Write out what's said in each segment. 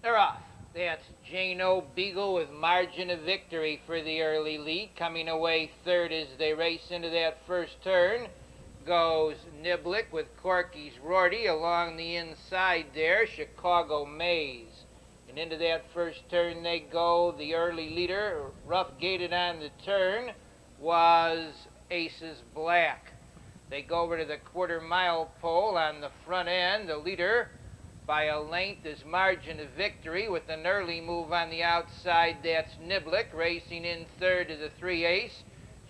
They're off. That's Jano Beagle with margin of victory for the early lead. Coming away third as they race into that first turn goes Niblick with Corky's Rorty along the inside there, Chicago Maze. And into that first turn they go. The early leader, rough gated on the turn, was Aces Black. They go over to the quarter-mile pole on the front end. The leader by a length is margin of victory with an early move on the outside. That's Niblick racing in third to the 3/8.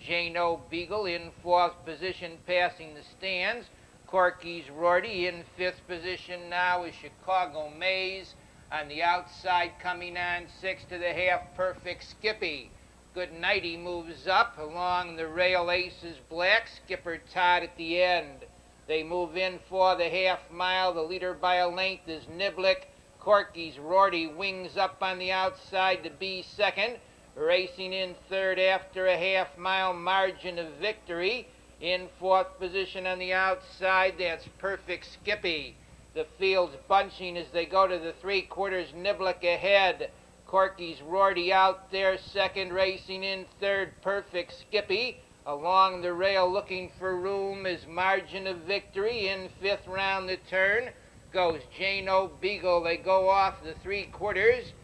Jano Beagle in fourth position passing the stands. Corky's Rorty in fifth position now is Chicago Maze. On the outside coming on sixth to the half, Perfect Skippy. Good Nighty moves up along the rail. Aces Black, Skipper Todd at the end. They move in for the half mile. The leader by a length is Niblick. Corky's Rorty wings up on the outside to be second. Racing in third after a half mile, margin of victory. In fourth position on the outside, that's Perfect Skippy. The field's bunching as they go to the 3/4. Niblick ahead. Corky's Rorty out there second, racing in third, Perfect Skippy. Along the rail looking for room is margin of victory. In fifth round the turn goes Jano Beagle. They go off the 3/4.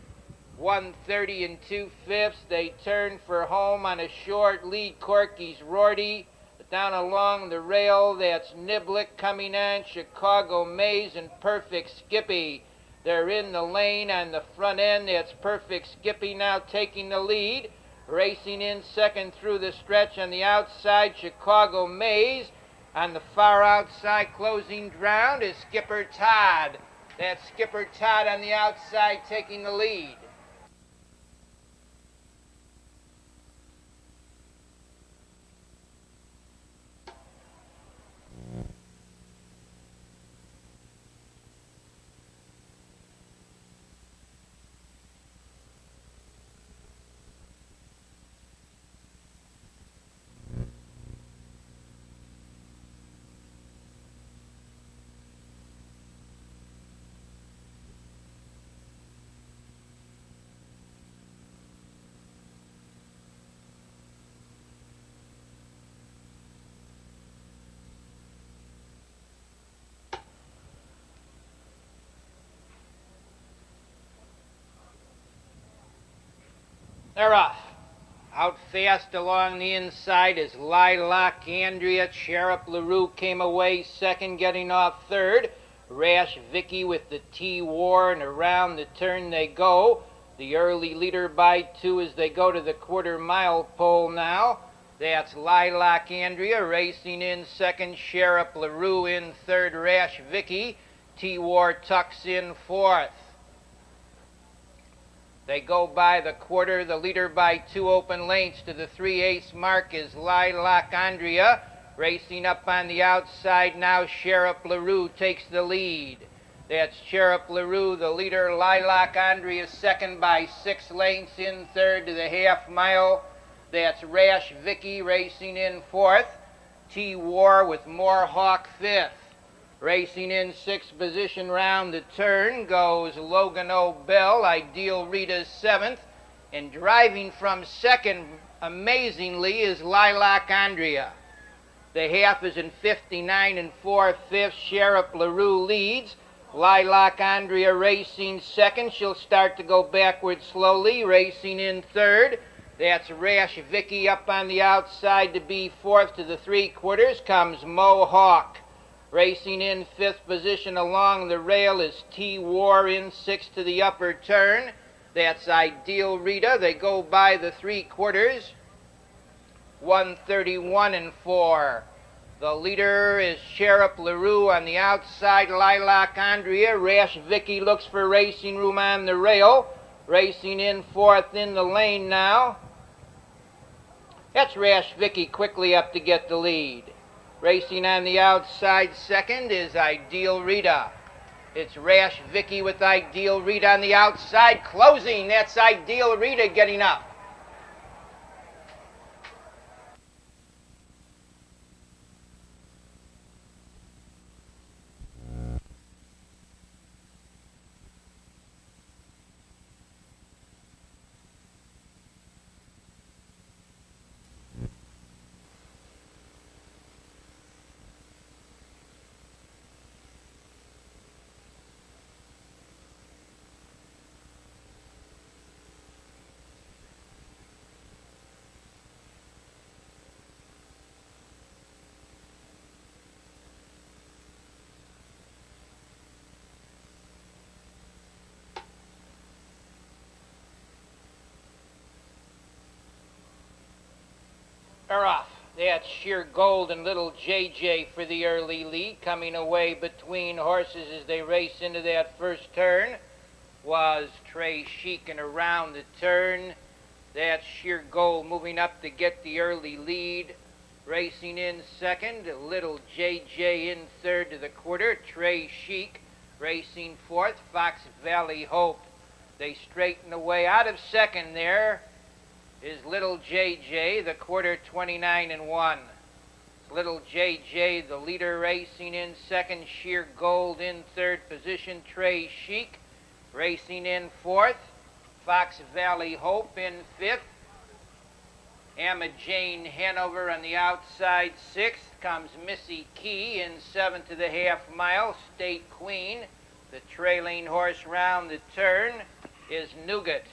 1:30 and 2/5. They turn for home on a short lead. Corky's Rorty. Down along the rail, that's Niblick coming on, Chicago Maze and Perfect Skippy. They're in the lane on the front end. That's Perfect Skippy now taking the lead. Racing in second through the stretch on the outside, Chicago Maze. On the far outside, closing ground is Skipper Todd. That's Skipper Todd on the outside taking the lead. They're off. Out fast along the inside is Lilac Andrea. Sheriff LaRue came away second, getting off third. Rash Vicky with the T-War, and around the turn they go. The early leader by 2 as they go to the quarter-mile pole now. That's Lilac Andrea racing in second. Sheriff LaRue in third. Rash Vicky. T-War tucks in fourth. They go by the quarter. The leader by 2 open lengths to the 3/8 mark is Lilac Andrea. Racing up on the outside now, Sheriff LaRue takes the lead. That's Sheriff LaRue, the leader. Lilac Andrea second by 6 lengths. In third to the half mile. That's Rash Vicky racing in fourth. T-War with Moorhawk fifth. Racing in sixth position round the turn goes Logan O'Bell. Ideal Rita's seventh. And driving from second, amazingly, is Lilac Andrea. The half is in 59 and 4/5. Sheriff LaRue leads. Lilac Andrea racing second. She'll start to go backward slowly. Racing in third. That's Rash Vicky up on the outside to be fourth. To the 3/4 comes Mohawk. Racing in fifth position along the rail is T-War in sixth to the upper turn. That's Ideal Rita. They go by the 3/4. 1:31 and 4. The leader is Sheriff LaRue on the outside. Lilac Andrea. Rash Vicky looks for racing room on the rail. Racing in fourth in the lane now. That's Rash Vicky quickly up to get the lead. Racing on the outside second is Ideal Rita. It's Rash Vicky with Ideal Rita on the outside. Closing, that's Ideal Rita getting up. Are off. That's Sheer Gold and Little JJ for the early lead. Coming away between horses as they race into that first turn was Trey Chic, and around the turn, that's Sheer Gold moving up to get the early lead. Racing in second, Little JJ in third to the quarter. Trey Chic racing fourth. Fox Valley Hope. They straighten away out of second there. Is Little JJ, the quarter 29-1. Little JJ, the leader, racing in second. Sheer Gold in third position. Trey Chic racing in fourth. Fox Valley Hope in fifth. Emma Jane Hanover on the outside sixth. Comes Missy Key in seventh to the half mile. State Queen. The trailing horse round the turn is Nougat.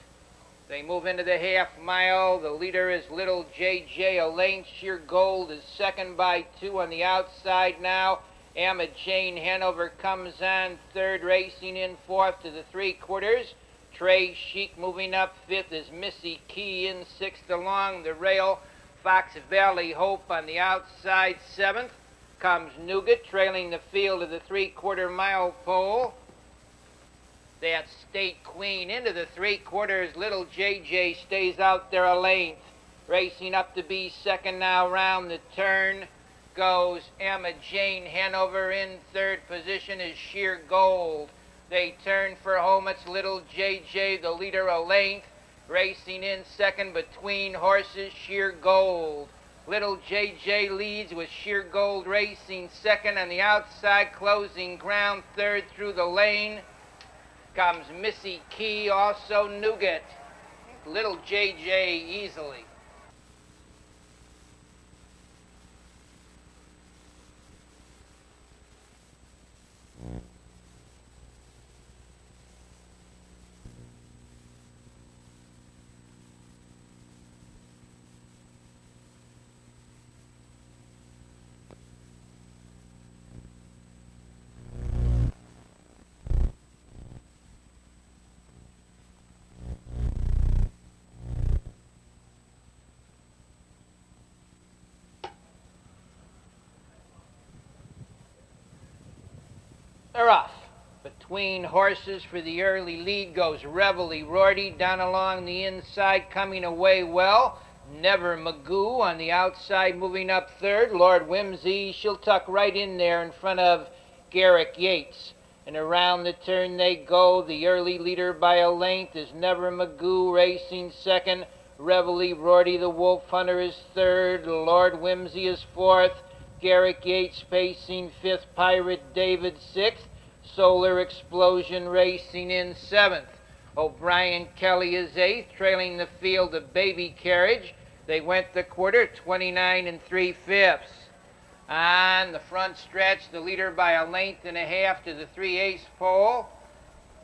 They move into the half mile. The leader is Little JJ. A length. Sheer Gold is second by 2 on the outside now. Emma Jane Hanover comes on third, racing in fourth to the 3/4. Trey Chic moving up fifth is Missy Key in sixth along the rail. Fox Valley Hope on the outside seventh. Comes Nougat trailing the field of the 3/4 mile pole. That State Queen into the 3/4. Little JJ stays out there a length. Racing up to be second now round the turn goes Emma Jane Hanover. In third position is Sheer Gold. They turn for home. It's Little JJ, the leader, a length. Racing in second between horses, Sheer Gold. Little JJ leads with Sheer Gold racing second on the outside, closing ground third through the lane. Comes Missy Key, also Nougat. Little JJ easily. They're off. Between horses for the early lead goes Reveille Rorty down along the inside, coming away well. Never Magoo on the outside, moving up third. Lord Whimsy, she'll tuck right in there in front of Garrick Yates. And around the turn they go. The early leader by a length is Never Magoo racing second. Reveille Rorty, the Wolf Hunter, is third. Lord Whimsy is fourth. Garrick Yates pacing fifth. Pirate David sixth. Solar Explosion racing in seventh. O'Brien Kelly is eighth, trailing the field of Baby Carriage. They went the quarter 29 3/5. On the front stretch, the leader by a length and a half to the 3/8 pole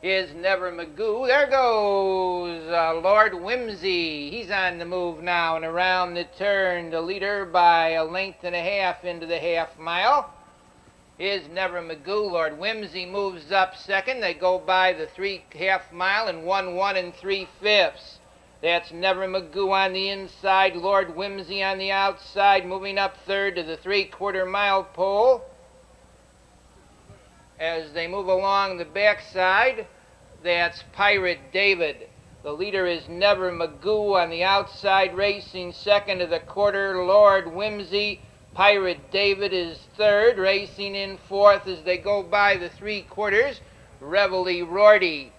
is Never Magoo. There goes Lord Whimsy. He's on the move now, and around the turn, the leader by a length and a half into the half mile is Never Magoo. Lord Whimsy moves up second. They go by the 3/2 mile and 1 3/5. That's Never Magoo on the inside, Lord Whimsy on the outside, moving up third to the 3/4 mile pole. As they move along the backside, that's Pirate David. The leader is Never Magoo on the outside, racing second to the quarter, Lord Whimsy. Pirate David is third, racing in fourth as they go by the 3/4. Reveille Rorty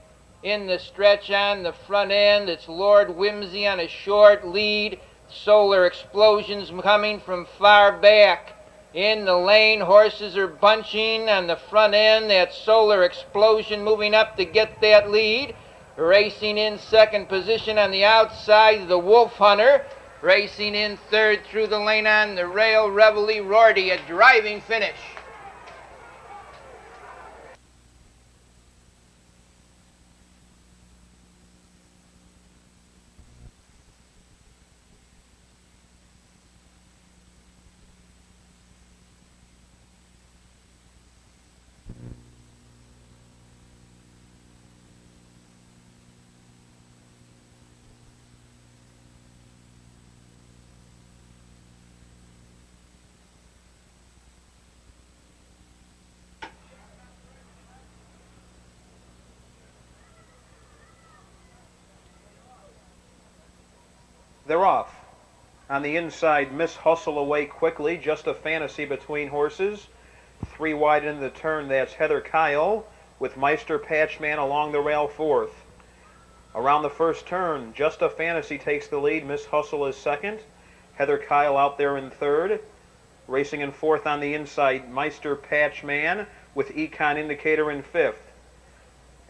in the stretch on the front end. It's Lord Whimsy on a short lead. Solar Explosions coming from far back. In the lane, horses are bunching on the front end. That Solar Explosion moving up to get that lead. Racing in second position on the outside, the Wolf Hunter. Racing in third through the lane on the rail, Reveille Rorty, a driving finish. They're off. On the inside, Miss Hustle away quickly. Just a Fantasy between horses. 3 wide into the turn, that's Heather Kyle with Meister Patchman along the rail fourth. Around the first turn, Just a Fantasy takes the lead. Miss Hustle is second. Heather Kyle out there in third. Racing in fourth on the inside, Meister Patchman with Econ Indicator in fifth.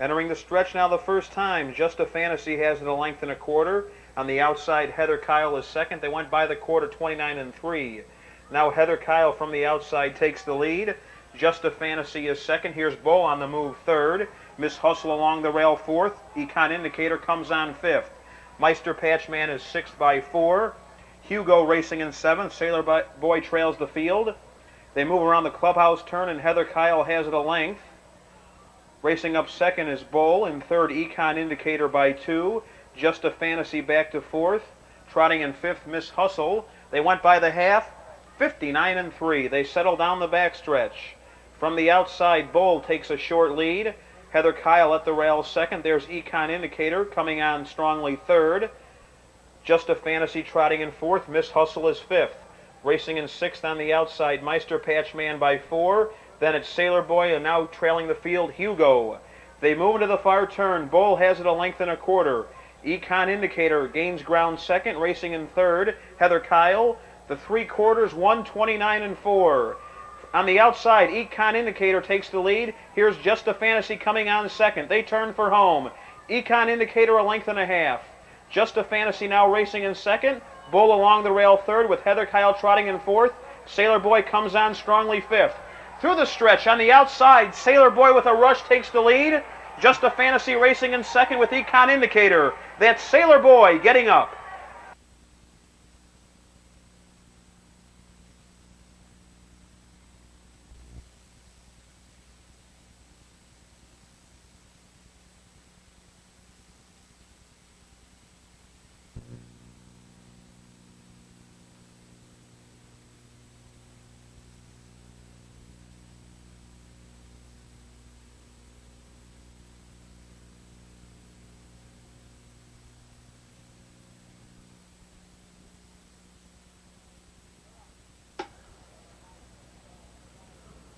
Entering the stretch now the first time, Just a Fantasy has it a length and a quarter. On the outside, Heather Kyle is second. They went by the quarter 29-3. Now Heather Kyle from the outside takes the lead. Just a Fantasy is second. Here's Bull on the move third. Miss Hustle along the rail fourth. Econ Indicator comes on fifth. Meister Patchman is sixth by 4. Hugo racing in seventh. Sailor Boy trails the field. They move around the clubhouse turn, and Heather Kyle has it a length. Racing up second is Bull. In third, Econ Indicator by 2. Just a Fantasy back to fourth. Trotting in fifth, Miss Hustle. They went by the half. 59-3. They settle down the backstretch. From the outside, Bull takes a short lead. Heather Kyle at the rail second. There's Econ Indicator coming on strongly third. Just a Fantasy trotting in fourth. Miss Hustle is fifth. Racing in sixth on the outside, Meister Patchman by 4. Then it's Sailor Boy, and now trailing the field, Hugo. They move into the far turn. Bull has it a length and a quarter. Econ Indicator gains ground second. Racing in third, Heather Kyle. The 3/4, 129-4. On the outside, Econ Indicator takes the lead. Here's Just a Fantasy coming on second. They turn for home. Econ Indicator a length and a half. Just a Fantasy now racing in second. Bull along the rail third with Heather Kyle trotting in fourth. Sailor Boy comes on strongly fifth. Through the stretch on the outside, Sailor Boy with a rush takes the lead. Just a Fantasy racing in second with Econ Indicator. That's Sailor Boy getting up.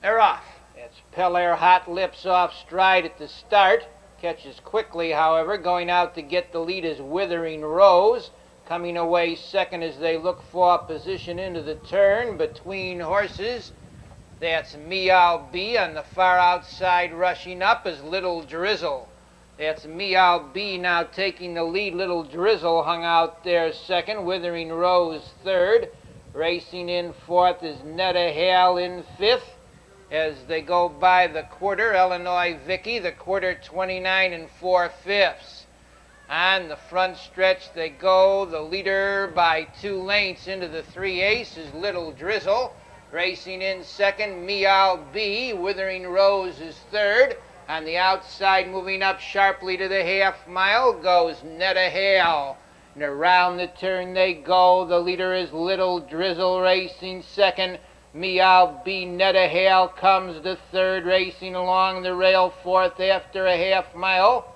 They're off. It's Pelair Hot Lips off stride at the start. Catches quickly, however. Going out to get the lead is Withering Rose. Coming away second as they look for position into the turn between horses. That's Meow B on the far outside. Rushing up is Little Drizzle. That's Meow B now taking the lead. Little Drizzle hung out there second. Withering Rose third. Racing in fourth is Netta Hale in fifth. As they go by the quarter, Illinois Vicky, the quarter 29 4/5. On the front stretch they go. The leader by 2 lengths into the 3/8 is Little Drizzle. Racing in second, Meow B. Withering Rose is third. On the outside, moving up sharply to the half mile, goes Netta Hale. And around the turn they go. The leader is Little Drizzle racing second. Meow B. Netta Hale comes to third, racing along the rail fourth after a half mile.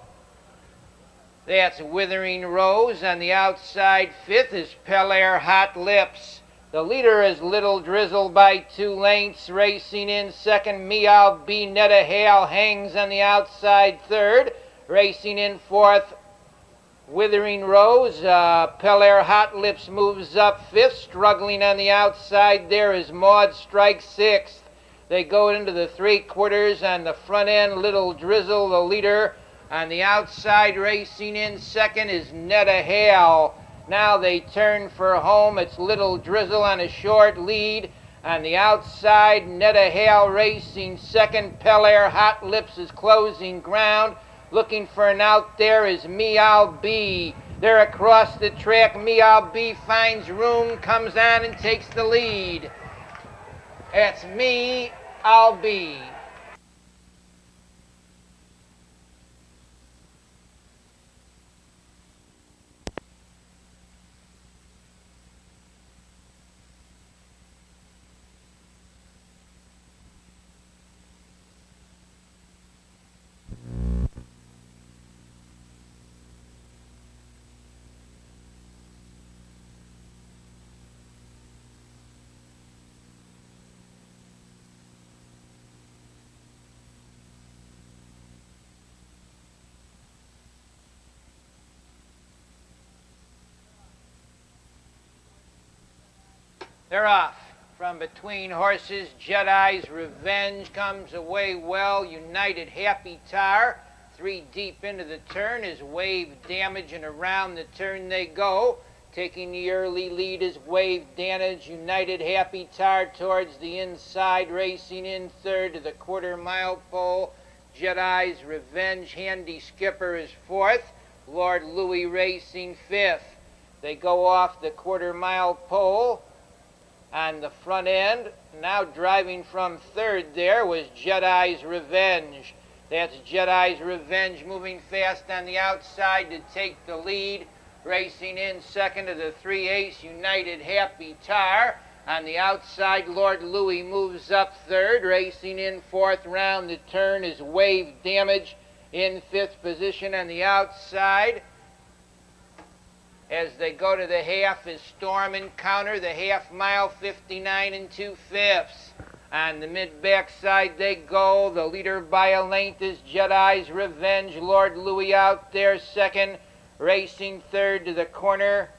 That's Withering Rose. On the outside, fifth is Pelair Hot Lips. The leader is Little Drizzle by 2 lengths, racing in second. Meow B. Netta Hale hangs on the outside third, racing in fourth. Withering Rose. Pelair Hot Lips moves up fifth. Struggling on the outside there is Maud Strike sixth. They go into the 3/4 on the front end. Little Drizzle, the leader. On the outside, racing in second is Netta Hale. Now they turn for home. It's Little Drizzle on a short lead. On the outside, Netta Hale racing second. Pelair Hot Lips is closing ground. Looking for an out there is Meow B. They're across the track. Meow B finds room, comes on and takes the lead. It's Meow B. They're off. From between horses, Jedi's Revenge comes away well. United Happy Tar, 3 deep into the turn, is Wave Damage, and around the turn they go. Taking the early lead is Wave Damage. United Happy Tar towards the inside, racing in third to the quarter-mile pole. Jedi's Revenge, Handy Skipper is fourth. Lord Louis racing fifth. They go off the quarter-mile pole. On the front end, now driving from third there was Jedi's Revenge. That's Jedi's Revenge moving fast on the outside to take the lead. Racing in second to the 3/8 United Happy Tar. On the outside, Lord Louis moves up third. Racing in fourth, round the turn is Wave Damage in fifth position on the outside. As they go to the half is Storm Encounter, the half mile, 59 2/5. On the mid-back side they go. The leader by a length is Jedi's Revenge. Lord Louis out there second. Racing third to the corner.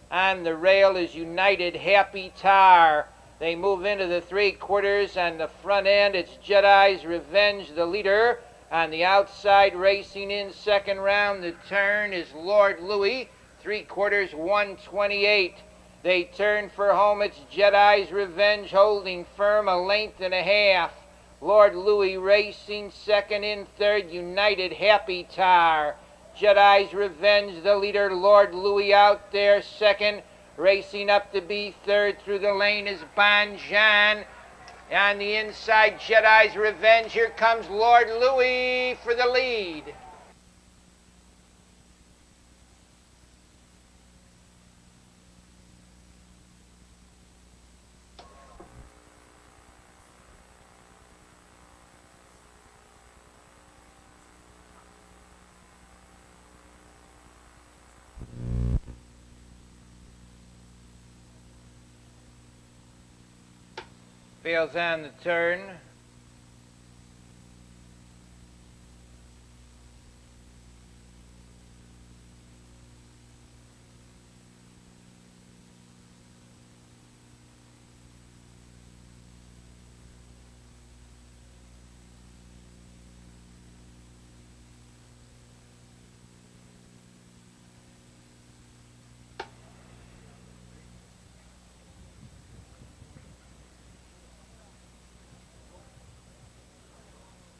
On the rail is United Happy Tar. They move into the 3/4. On the front end it's Jedi's Revenge, the leader. On the outside, racing in second round the turn is Lord Louis, 3/4, 128. They turn for home. It's Jedi's Revenge holding firm, a length and a half. Lord Louis racing second, in third, United Happy Tar. Jedi's Revenge, the leader. Lord Louis out there second. Racing up to be third through the lane is Bon Jean. On the inside, Jedi's Revenge. Here comes Lord Louis for the lead. Fails on the turn.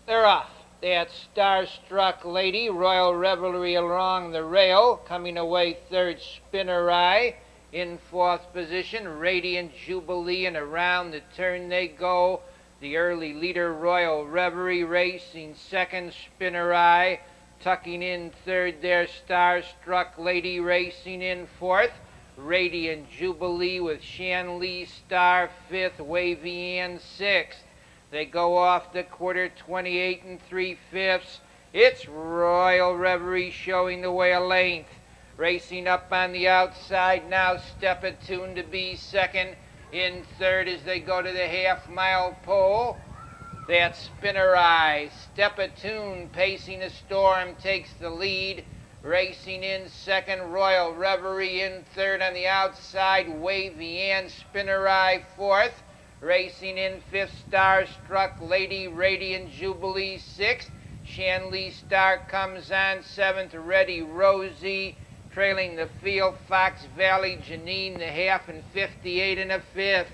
They're off. That's Starstruck Lady, Royal Revelry along the rail. Coming away third, Spinner Eye. In fourth position, Radiant Jubilee, and around the turn they go. The early leader, Royal Revelry, racing second, Spinner Eye. Tucking in third there, Starstruck Lady, racing in fourth. Radiant Jubilee with Shanley Star fifth, Wavy Ann sixth. They go off the quarter, 28 3/5. It's Royal Reverie showing the way a length. Racing up on the outside now, Step Attune to be second. In third as they go to the half-mile pole. That's Spinner Eye. Step Attune pacing the storm takes the lead. Racing in second, Royal Reverie in third. On the outside, Wavy Ann, Spinner Eye fourth. Racing in fifth, Starstruck Lady, Radiant Jubilee sixth. Shanley Star comes on seventh, Ready Rosie. Trailing the field, Fox Valley, Janine the half, and 58 1/5.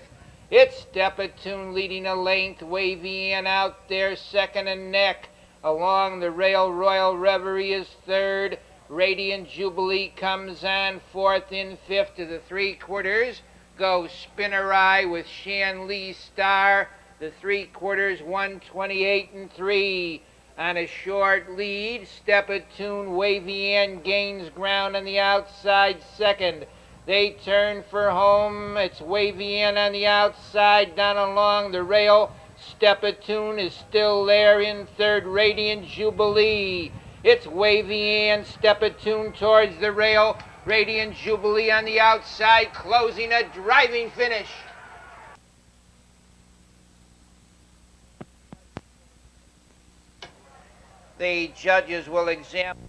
It's Step Attune leading a length, Wavy Ann out there second and neck. Along the rail, Royal Reverie is third. Radiant Jubilee comes on fourth. In fifth to the 3/4. Goes Spinner Eye with Shanley Star. The 3/4, 128 3. On a short lead, Step Attune, Wavy Ann gains ground on the outside second. They turn for home. It's Wavy Ann on the outside down along the rail. Step Attune is still there in third, Radiant Jubilee. It's Wavy Ann, Step Attune towards the rail. Radiant Jubilee on the outside, closing a driving finish. The judges will examine.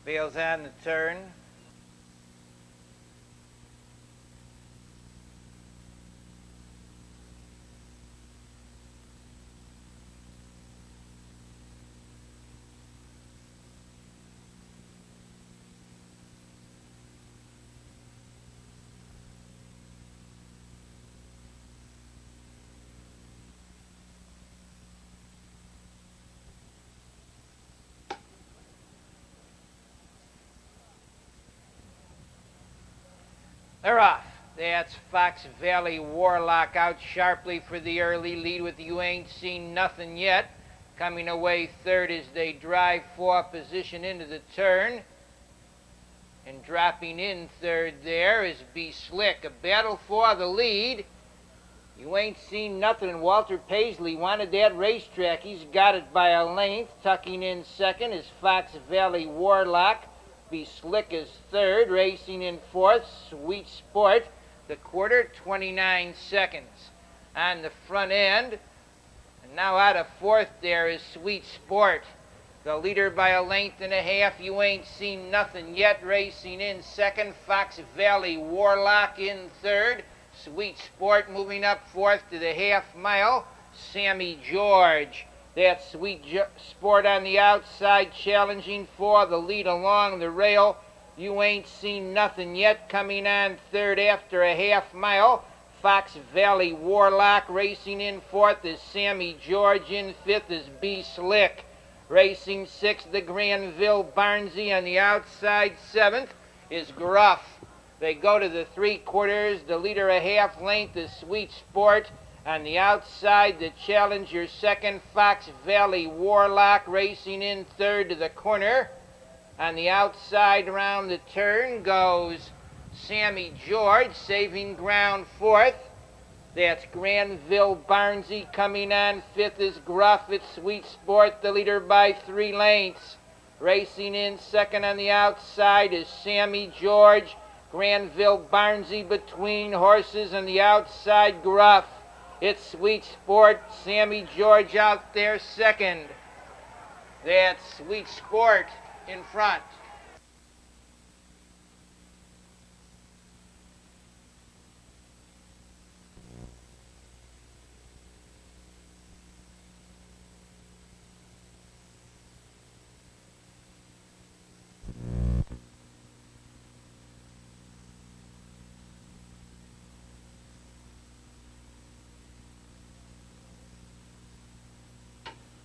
Bails on the turn. They're off. That's Fox Valley Warlock out sharply for the early lead with You Ain't Seen Nothing Yet. Coming away third as they drive for position into the turn. And dropping in third there is Be Slick. A battle for the lead. You Ain't Seen Nothing, and Walter Paisley wanted that racetrack. He's got it by a length. Tucking in second is Fox Valley Warlock. Be Slick is third. Racing in fourth, Sweet Sport. The quarter, 29 seconds. On the front end, and now out of fourth there is Sweet Sport. The leader by a length and a half, You Ain't Seen Nothing Yet. Racing in second, Fox Valley Warlock in third. Sweet Sport moving up fourth to the half mile. Sammy George. That Sweet Sport on the outside challenging for the lead along the rail. You Ain't Seen Nothing Yet coming on third after a half mile. Fox Valley Warlock racing in fourth is Sammy George. In fifth is Be Slick. Racing sixth, the Granville Barnsey. On the outside seventh is Gruff. They go to the 3/4. The leader a half length is Sweet Sport. On the outside, the challenger second, Fox Valley Warlock racing in third to the corner. On the outside around the turn goes Sammy George, saving ground fourth. That's Granville Barnsey coming on fifth is Gruff. It's Sweet Sport, the leader by 3 lengths. Racing in second on the outside is Sammy George. Granville Barnsey between horses, on the outside Gruff. It's Sweet Sport, Sammy George out there second. That's Sweet Sport in front.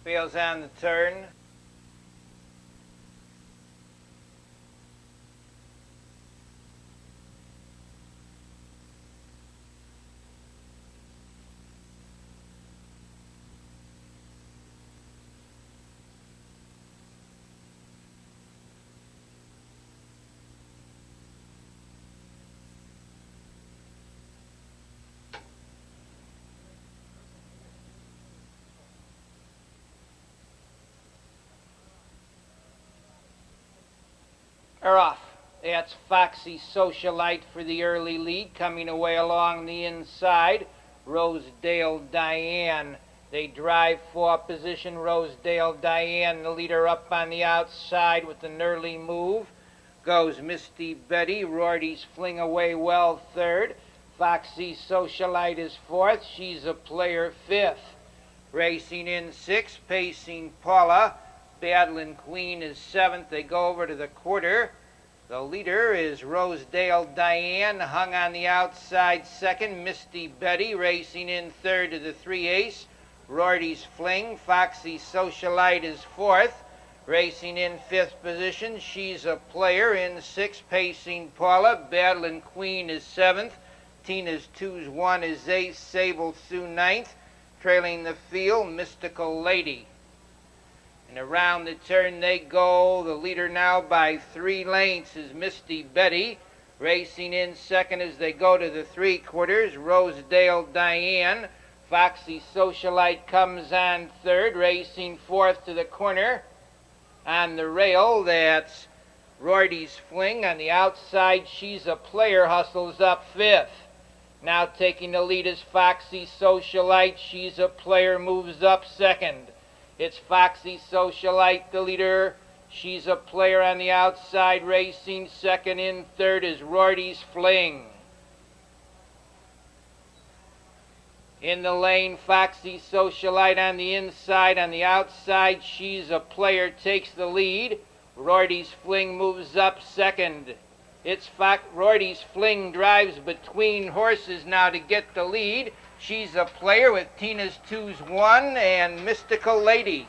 Bails on the turn. Are off. That's Foxy Socialite for the early lead. Coming away along the inside, Rosedale Diane. They drive for position. Rosedale Diane, the leader up on the outside with an early move. Goes Misty Betty. Rorty's Fling Away well third. Foxy Socialite is fourth. She's a player fifth. Racing in sixth, pacing Paula. Battling Queen is seventh. They go over to the quarter. The leader is Rosedale Diane, hung on the outside second. Misty Betty racing in third to the 3/8. Rorty's Fling. Foxy Socialite is fourth. Racing in fifth position, She's a Player. In sixth, pacing Paula. Battling Queen is seventh. Tina's 2's1 is eighth. Sable Sue ninth. Trailing the field, Mystical Lady. And around the turn they go. The leader now by 3 lengths is Misty Betty. Racing in second as they go to the 3/4. Rosedale Diane. Foxy Socialite comes on third. Racing fourth to the corner. On the rail, that's Rorty's Fling. On the outside, She's a Player hustles up fifth. Now taking the lead is Foxy Socialite. She's a Player moves up second. It's Foxy Socialite, the leader, She's a player on the outside racing. Second in, third is Rorty's Fling. In the lane, Foxy Socialite on the inside. On the outside, She's a Player takes the lead. Rorty's Fling moves up second. It's Rorty's Fling drives between horses now to get the lead. She's a Player with Tina's 2's 1 and Mystical Lady.